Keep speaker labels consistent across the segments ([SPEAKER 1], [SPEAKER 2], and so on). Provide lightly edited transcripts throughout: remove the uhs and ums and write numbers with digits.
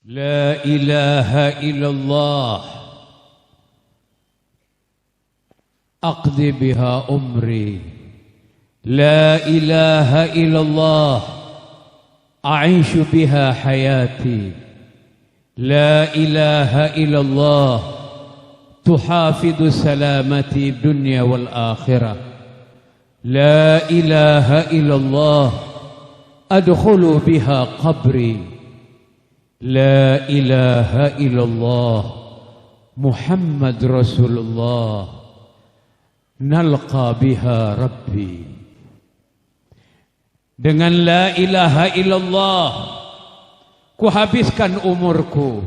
[SPEAKER 1] لا إله إلا الله أقضي بها أمري، لا إله إلا الله أعيش بها حياتي، لا إله إلا الله تحافظ سلامتي الدنيا والآخرة، لا إله إلا الله أدخل بها قبري، لا إله إلا الله محمد رسول الله نلقى بها ربي. Dengan la ilaha illallah ku habiskan umurku.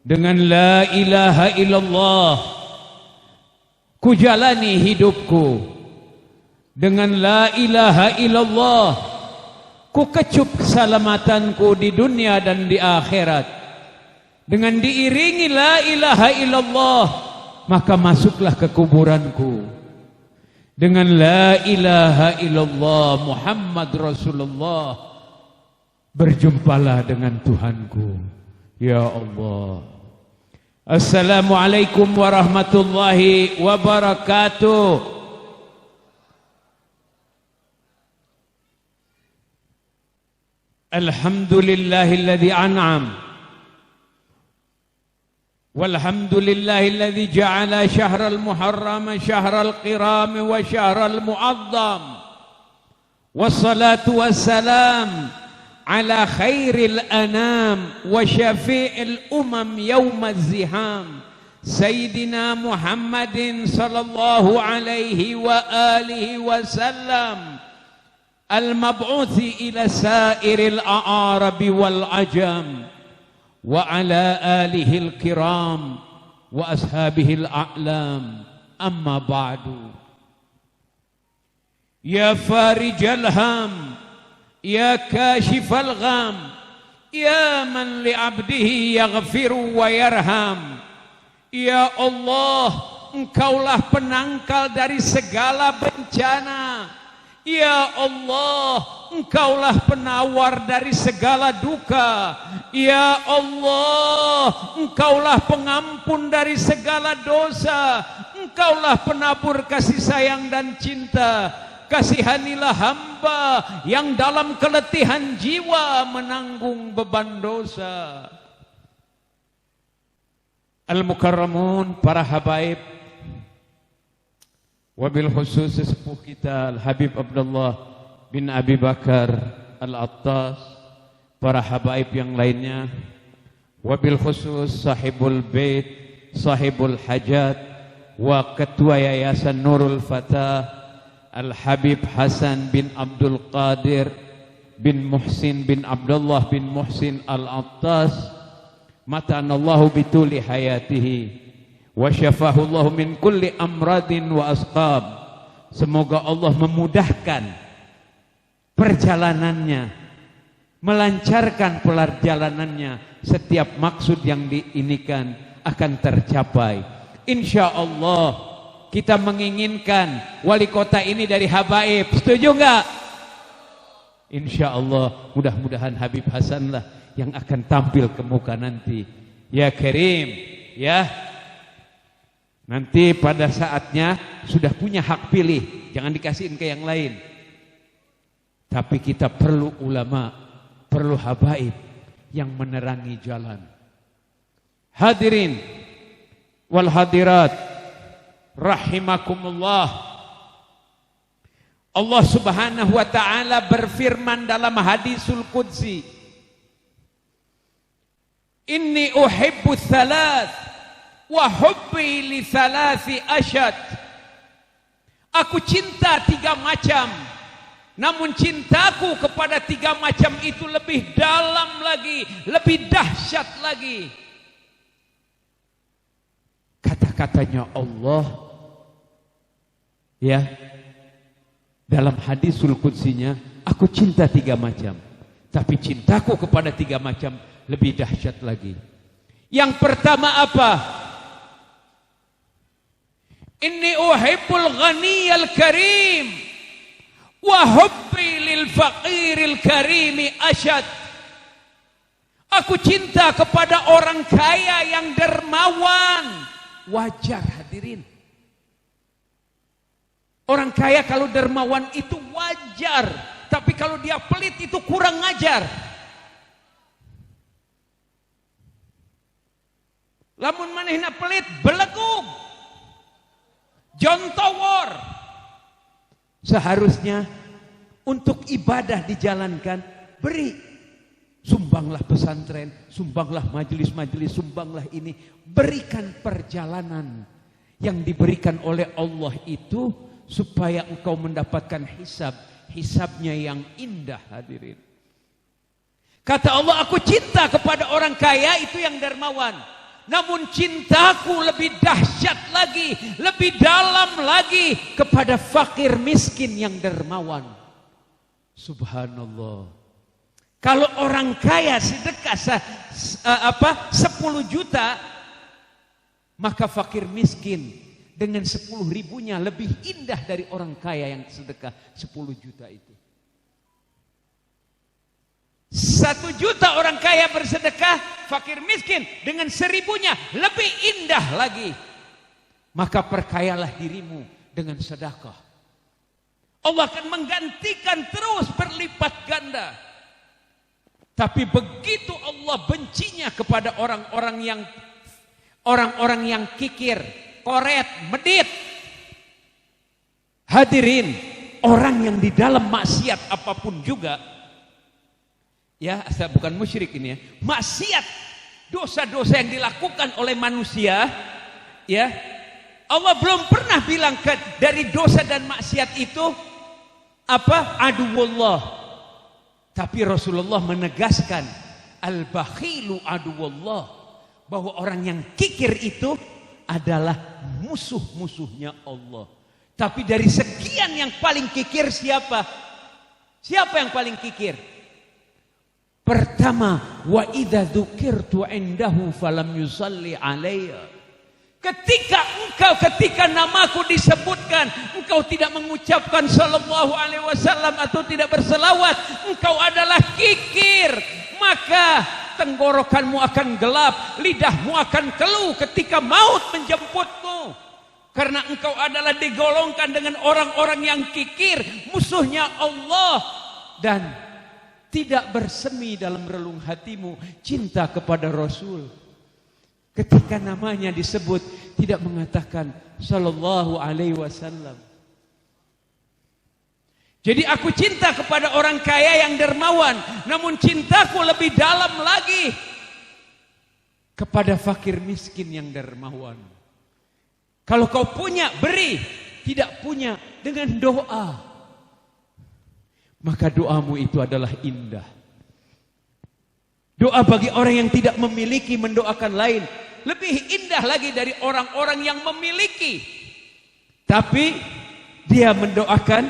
[SPEAKER 1] Dengan la ilaha illallah ku jalani hidupku. Dengan la ilaha illallah ku kecup keselamatanku di dunia dan di akhirat. Dengan diiringi la ilaha illallah maka masuklah ke kuburanku. Dengan la ilaha illallah Muhammad Rasulullah berjumpalah dengan Tuhanku. Ya Allah. Assalamualaikum warahmatullahi wabarakatuh. Alhamdulillahilladzi an'am. والحمد لله الذي جعل شهر المحرم شهر القرام وشهر المعظم، والصلاة والسلام على خير الأنام وشفيع الأمم يوم الزحام سيدنا محمد صلى الله عليه وآله وسلم المبعوث إلى سائر الأعراب والعجم وعلى آله الكرام وأصحابه الأعلام. أما بعد، يا فارج الهم، يا كاشف الغم، يا من لعبده يغفر ويرحم. Ya Allah, Engkaulah penangkal dari segala bencana. Ya Allah, Engkaulah penawar dari segala duka. Ya Allah, Engkaulah pengampun dari segala dosa. Engkaulah penabur kasih sayang dan cinta. Kasihanilah hamba yang dalam keletihan jiwa menanggung beban dosa. Al-Mukarramun, para habaib, wabil khusus sesepuh kita Al-Habib Abdullah bin Abi Bakar Al-Attas, para habaib yang lainnya, wabil khusus sahibul bait, sahibul hajat, wa ketua yayasan Nurul Fatah Al-Habib Hasan bin Abdul Qadir bin Muhsin bin Abdullah bin Muhsin Al-Attas, matanallahu bituli hayatihi wa syafahullahu min kulli amradin wa asqab. Semoga Allah memudahkan perjalanannya, melancarkan perjalanannya, setiap maksud yang diinikan akan tercapai. Insya Allah kita menginginkan wali kota ini dari habaib. Setuju enggak? Insya Allah mudah-mudahan Habib Hasan lah yang akan tampil ke muka nanti. Ya Karim, ya. Nanti pada saatnya sudah punya hak pilih, jangan dikasihin ke yang lain. Tapi kita perlu ulama, perlu habaib yang menerangi jalan. Hadirin wal hadirat rahimakumullah. Allah Subhanahu wa taala berfirman dalam hadisul qudsi, inni uhibbu thalath wa hubbi li thalathi asyad. Aku cinta 3 macam, namun cintaku kepada 3 macam itu lebih dalam lagi, lebih dahsyat lagi. Kata-katanya Allah, ya, dalam hadisul qudsinya, aku cinta 3 macam, tapi cintaku kepada 3 macam lebih dahsyat lagi. Yang pertama apa? Inni uhibbul ghaniyal karim wa hubbi lil faqiril karimi asyad. Aku cinta kepada orang kaya yang dermawan. Wajar hadirin. Orang kaya kalau dermawan itu wajar. Tapi kalau dia pelit itu kurang ajar. Lamun manehna pelit, belegug. Jontowor. Seharusnya untuk ibadah dijalankan, beri. Sumbanglah pesantren, sumbanglah majelis-majelis, sumbanglah ini. Berikan perjalanan yang diberikan oleh Allah itu supaya engkau mendapatkan hisabnya yang indah hadirin. Kata Allah, aku cinta kepada orang kaya itu yang dermawan. Namun cintaku lebih dahsyat lagi, lebih dalam lagi kepada fakir miskin yang dermawan. Subhanallah. Kalau orang kaya sedekah 10 juta, maka fakir miskin dengan 10 ribunya lebih indah dari orang kaya yang sedekah 10 juta itu. 1 juta orang kaya bersedekah, fakir miskin dengan 1000-nya lebih indah lagi. Maka perkayalah dirimu dengan sedekah. Allah akan menggantikan terus berlipat ganda. Tapi begitu Allah bencinya kepada orang-orang yang kikir, koret, medit. Hadirin, orang yang di dalam maksiat apapun juga, ya, asal bukan musyrik ini ya, maksiat, dosa-dosa yang dilakukan oleh manusia, ya, Allah belum pernah bilang dari dosa dan maksiat itu apa? Aduwullah. Tapi Rasulullah menegaskan al-bakhilu aduwullah, bahwa orang yang kikir itu adalah musuh-musuhnya Allah. Tapi dari sekian yang paling kikir siapa? Siapa yang paling kikir? Pertama, wa idza dzukirtu indahu falam yusalli alayya. Ketika namaku disebutkan, engkau tidak mengucapkan sallallahu alaihi wasallam atau tidak berselawat, engkau adalah kikir. Maka tenggorokanmu akan gelap, lidahmu akan keluh ketika maut menjemputmu. Karena engkau adalah digolongkan dengan orang-orang yang kikir, musuhnya Allah. Dan tidak bersemi dalam relung hatimu cinta kepada Rasul. Ketika namanya disebut tidak mengatakan sallallahu alaihi wasallam. Jadi aku cinta kepada orang kaya yang dermawan, namun cintaku lebih dalam lagi kepada fakir miskin yang dermawan. Kalau kau punya, beri. Tidak punya, dengan doa. Maka doamu itu adalah indah. Doa bagi orang yang tidak memiliki mendoakan lain lebih indah lagi dari orang-orang yang memiliki. Tapi dia mendoakan,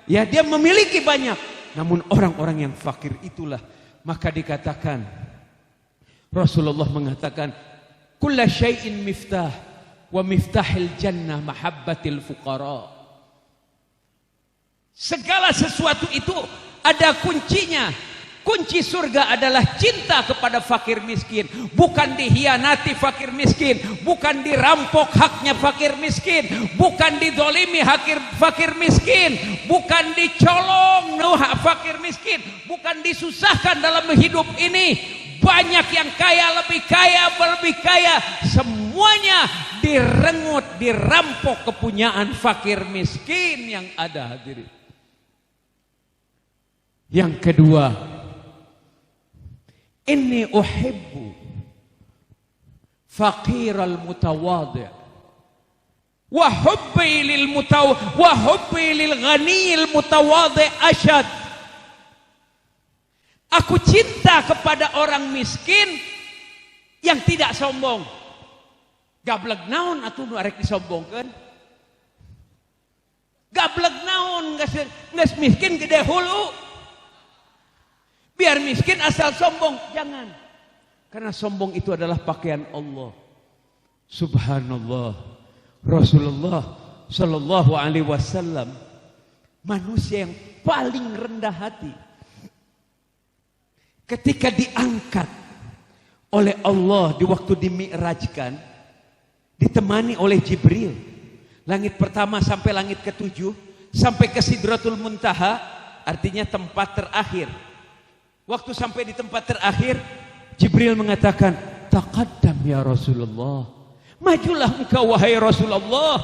[SPEAKER 1] ya dia memiliki banyak. Namun orang-orang yang fakir itulah, maka dikatakan, Rasulullah mengatakan, kulla syai'in miftah wa miftahil jannah mahabbatil fuqara. Segala sesuatu itu ada kuncinya. Kunci surga adalah cinta kepada fakir miskin. Bukan dihianati fakir miskin, bukan dirampok haknya fakir miskin, bukan didolimi fakir miskin, bukan dicolong fakir miskin, bukan disusahkan dalam hidup ini. Banyak yang kaya, lebih kaya, semuanya direngut, dirampok kepunyaan fakir miskin yang ada hadirin. Yang kedua, inni uhibbu faqiral mutawadhi' wa hubbi lil ghaniyil mutawadhi' asyad. Aku cinta kepada orang miskin yang tidak sombong. Gablek naon atuh nu arek disombongkeun? Gablek naon geus miskin gede hulu. Biar miskin asal sombong, jangan. Karena sombong itu adalah pakaian Allah. Subhanallah. Rasulullah sallallahu alaihi wasallam manusia yang paling rendah hati. Ketika diangkat oleh Allah di waktu dimi'rajkan, ditemani oleh Jibril. Langit pertama sampai langit ketujuh, sampai ke Sidratul Muntaha, artinya tempat terakhir. Waktu sampai di tempat terakhir, Jibril mengatakan, taqaddam ya Rasulullah. Majulah engkau wahai Rasulullah.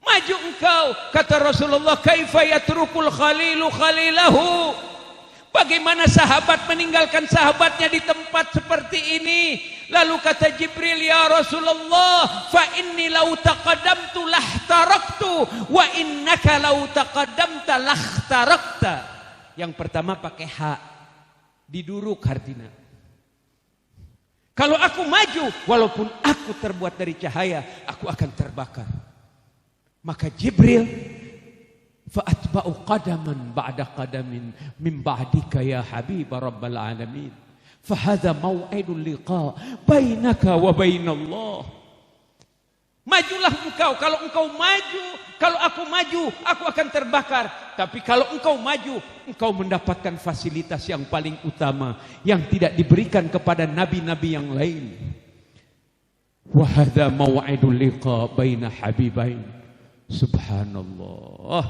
[SPEAKER 1] Maju engkau, kata Rasulullah, kaifa yatrukul khalilu khalilahu. Bagaimana sahabat meninggalkan sahabatnya di tempat seperti ini? Lalu kata Jibril, ya Rasulullah, fa inni law taqaddamtu lahtaraktu wa innaka law taqaddamta lahtarakta. Yang pertama pakai hak, diduruk artinya. Kalau aku maju, walaupun aku terbuat dari cahaya, aku akan terbakar. Maka Jibril, fa'atba'u qadaman ba'da qadamin min ba'dika ya habib rabbal alamin. Fahadha maw'idul liqa bainaka wa bainallah. Majulah engkau, kalau engkau maju, kalau aku maju, aku akan terbakar. Tapi kalau engkau maju, engkau mendapatkan fasilitas yang paling utama yang tidak diberikan kepada nabi-nabi yang lain. Wa hadha maw'idul liqa baina habibain. Subhanallah.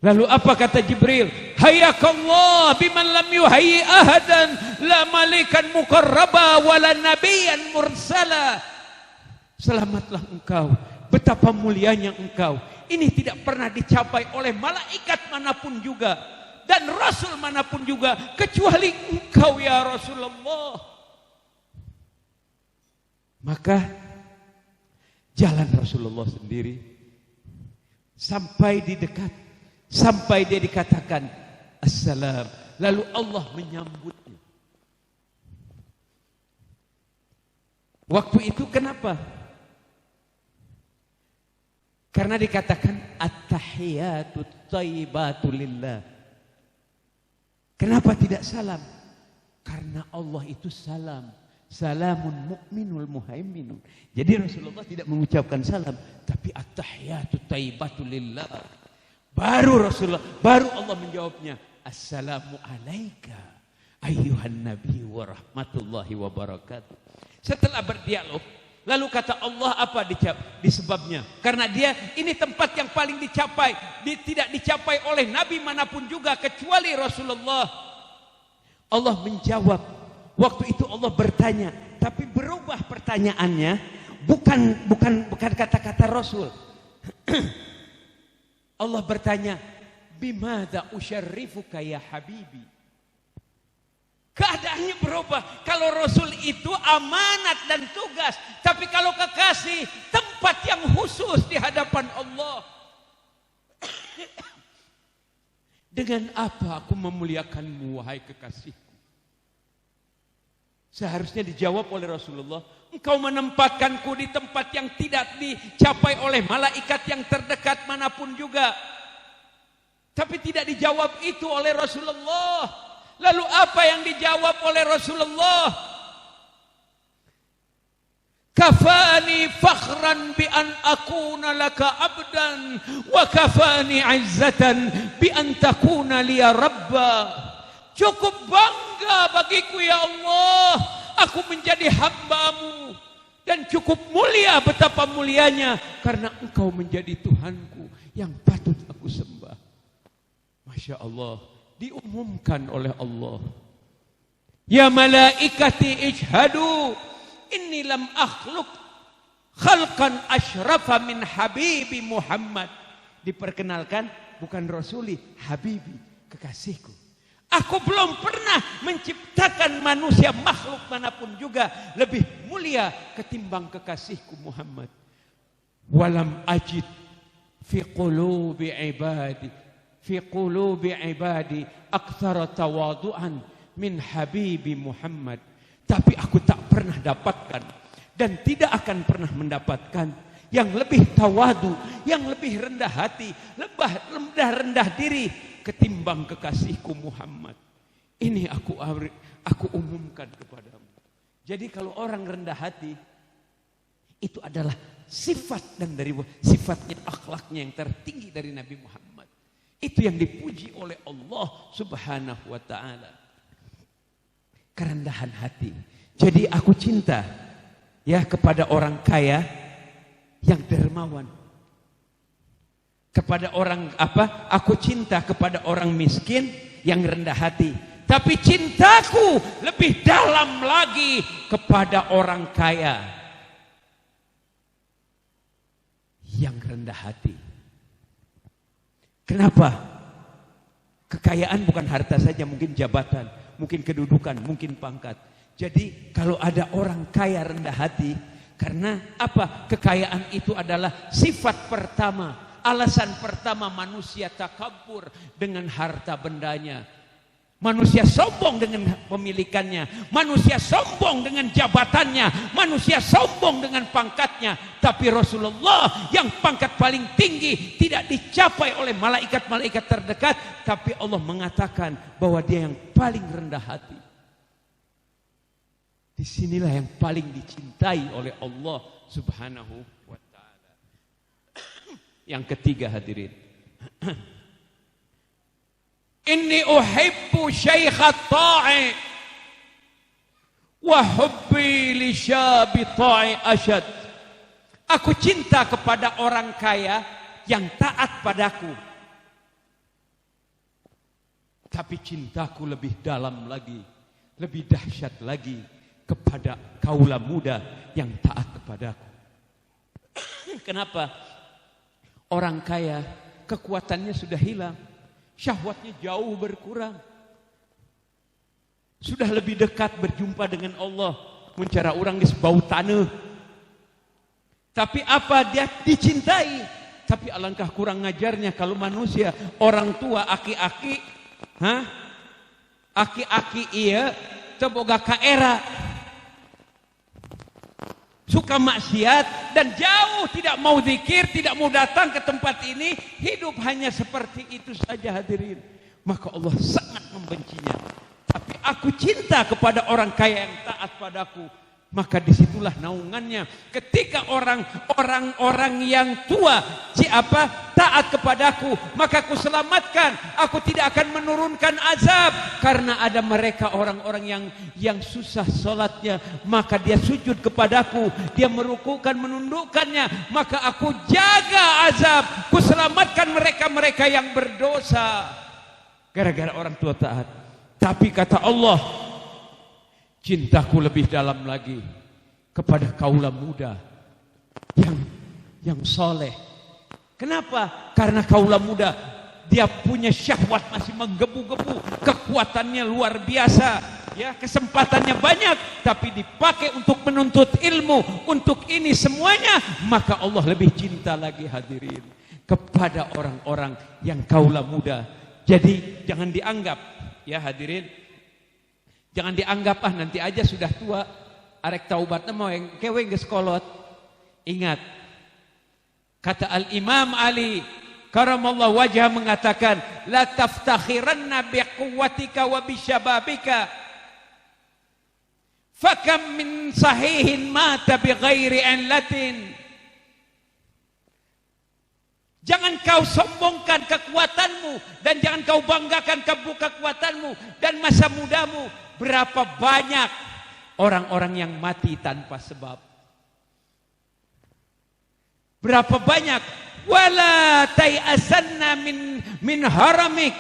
[SPEAKER 1] Lalu apa kata Jibril? Hayakallah biman lam yuhayyi ahadan la malikan muqarraba wala nabiyan mursala. Selamatlah engkau, betapa mulianya engkau. Ini tidak pernah dicapai oleh malaikat manapun juga dan rasul manapun juga kecuali engkau ya Rasulullah. Maka jalan Rasulullah sendiri sampai di dekat, sampai dia dikatakan assalam, lalu Allah menyambutnya. Waktu itu kenapa? Karena dikatakan at-tahiyatu thayyibatu lillah. Kenapa tidak salam? Karena Allah itu salam. Salamun mu'minul muhaiminun. Jadi Rasulullah tidak mengucapkan salam, tapi at-tahiyatu thayyibatu lillah. Baru Allah menjawabnya, assalamu alaika ayyuhan nabi wa rahmatullahi wa barakatuh. Setelah berdialog, lalu kata Allah apa disebabnya? Karena dia ini tempat yang paling dicapai, tidak dicapai oleh nabi manapun juga kecuali Rasulullah. Allah menjawab. Waktu itu Allah bertanya, tapi berubah pertanyaannya, bukan kata-kata Rasul. Allah bertanya, bimadza usyarrifuka ya habibi. Keadaannya berubah. Kalau Rasul itu amanat dan tugas, tapi kalau kekasih, tempat yang khusus di hadapan Allah. Dengan apa aku memuliakanmu wahai kekasihku? Seharusnya dijawab oleh Rasulullah, engkau menempatkanku di tempat yang tidak dicapai oleh malaikat yang terdekat manapun juga. Tapi tidak dijawab itu oleh Rasulullah. Lalu apa yang dijawab oleh Rasulullah? Kafani fakhran bi an akuna laka abdan wa kafani izzatan bi an takuna liya rabba. Cukup bangga bagiku ya Allah, aku menjadi hambamu. Dan cukup mulia, betapa mulianya, karena engkau menjadi Tuhanku yang patut aku sembah. Masya Allah, diumumkan oleh Allah. Ya malaikati ijhadu, inni lam akhluk khalqan ashrafa min habibi Muhammad. Diperkenalkan, bukan Rasuli, Habibi, kekasihku. Aku belum pernah menciptakan manusia makhluk manapun juga lebih mulia ketimbang kekasihku Muhammad. Walam ajid fi qulubi ibadi aktsara tawadu'an min habibi Muhammad. Tapi aku tak pernah dapatkan dan tidak akan pernah mendapatkan yang lebih tawadu, yang lebih rendah hati, rendah diri ketimbang kekasihku Muhammad. Ini aku umumkan kepadamu. Jadi kalau orang rendah hati, itu adalah sifat dan dari sifatnya, akhlaknya yang tertinggi dari Nabi Muhammad. Itu yang dipuji oleh Allah Subhanahu wa ta'ala. kerendahan hati. Jadi aku cinta ya kepada orang kaya yang dermawan. Kepada orang aku cinta kepada orang miskin yang rendah hati. Tapi cintaku lebih dalam lagi kepada orang kaya yang rendah hati. Kenapa? Kekayaan bukan harta saja, mungkin jabatan, mungkin kedudukan, mungkin pangkat. Jadi kalau ada orang kaya rendah hati, karena apa? Kekayaan itu adalah sifat pertama. Alasan pertama manusia takabur dengan harta bendanya. Manusia sombong dengan pemilikannya. Manusia sombong dengan jabatannya. Manusia sombong dengan pangkatnya. Tapi Rasulullah yang pangkat paling tinggi tidak dicapai oleh malaikat-malaikat terdekat. Tapi Allah mengatakan bahwa dia yang paling rendah hati. Disinilah yang paling dicintai oleh Allah Subhanahu wa ta'ala. Yang ketiga hadirin. Inni uhibbu syaikhat ta'i wa hubbi li syabi ta'i asyad. Aku cinta kepada orang kaya yang taat padaku. Tapi cintaku lebih dalam lagi, lebih dahsyat lagi kepada kaula muda yang taat kepadaku. Kenapa? Orang kaya kekuatannya sudah hilang, syahwatnya jauh berkurang, sudah lebih dekat berjumpa dengan Allah, mencara orang di sebau tanah. Tapi apa? Dia dicintai. Tapi alangkah kurang ngajarnya kalau manusia, orang tua, aki-aki, aki-aki iya teboga kaera, suka maksiat dan jauh, tidak mau zikir, tidak mau datang ke tempat ini, hidup hanya seperti itu saja hadirin. Maka Allah sangat membencinya. Tapi aku cinta kepada orang kaya yang taat padaku. Maka disitulah naungannya. Ketika orang-orang yang tua taat kepadaku, maka aku selamatkan. Aku tidak akan menurunkan azab. Karena ada mereka orang-orang yang susah sholatnya, maka dia sujud kepadaku, dia merukukan, menundukkannya, maka aku jaga azab. Ku selamatkan mereka-mereka yang berdosa gara-gara orang tua taat. Tapi kata Allah, cintaku lebih dalam lagi kepada kaula muda yang soleh. Kenapa? Karena kaula muda dia punya syahwat masih menggebu-gebu, kekuatannya luar biasa, ya, kesempatannya banyak, tapi dipakai untuk menuntut ilmu, untuk ini semuanya, maka Allah lebih cinta lagi hadirin kepada orang-orang yang kaula muda. Jadi jangan dianggap, ya hadirin, jangan dianggap nanti aja sudah tua, arek taubatnya mau yang kewe geus kolot. Ingat, kata Al-Imam Ali karamallahu wajhah mengatakan, la taftakhiranna biquwwatika wa bisyababika, fakam min sahihin mata bighairi anlatin. Jangan kau sombongkan kekuatanmu dan jangan kau banggakan kekuatanmu dan masa mudamu. Berapa banyak orang-orang yang mati tanpa sebab. Berapa banyak wala tai'asanna min haramik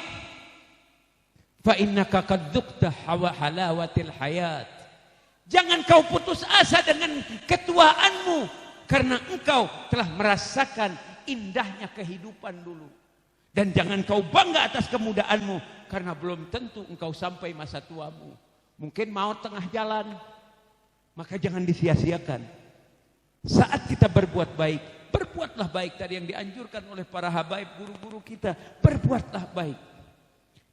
[SPEAKER 1] fa innaka qad dzukta halawatil hayat. Jangan kau putus asa dengan ketuaanmu karena engkau telah merasakan indahnya kehidupan dulu. Dan jangan kau bangga atas kemudaanmu karena belum tentu engkau sampai masa tuamu. Mungkin mau tengah jalan, maka jangan disia-siakan. Saat kita berbuat baik, berbuatlah baik. Tadi yang dianjurkan oleh para habaib, guru-guru kita, berbuatlah baik.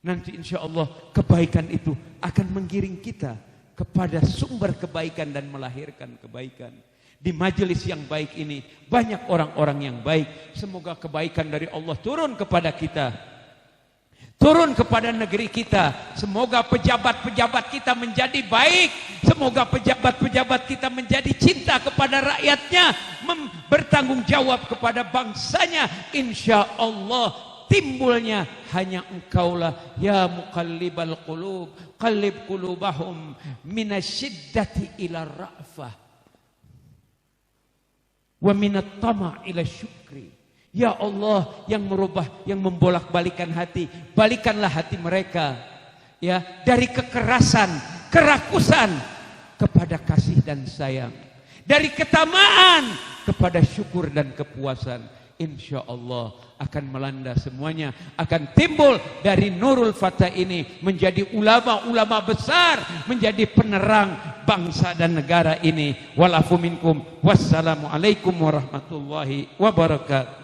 [SPEAKER 1] Nanti insya Allah kebaikan itu akan menggiring kita kepada sumber kebaikan dan melahirkan kebaikan. Di majelis yang baik ini banyak orang-orang yang baik. Semoga kebaikan dari Allah turun kepada kita, turun kepada negeri kita. Semoga pejabat-pejabat kita menjadi baik. Semoga pejabat-pejabat kita menjadi cinta kepada rakyatnya, bertanggung jawab kepada bangsanya. Insya Allah timbulnya hanya Engkaulah ya muqallibal qulub, qallib qulubahum minasyiddati ila ra'fah wa minat tama' ila syukri. Ya Allah yang merubah, yang membolak-balikan hati, balikanlah hati mereka ya dari kekerasan, kerakusan kepada kasih dan sayang, dari ketamaan kepada syukur dan kepuasan. Insya Allah akan melanda semuanya, akan timbul dari Nurul Fatah ini menjadi ulama-ulama besar, menjadi penerang bangsa dan negara ini. Walafu minkum. Wassalamualaikum warahmatullahi wabarakatuh.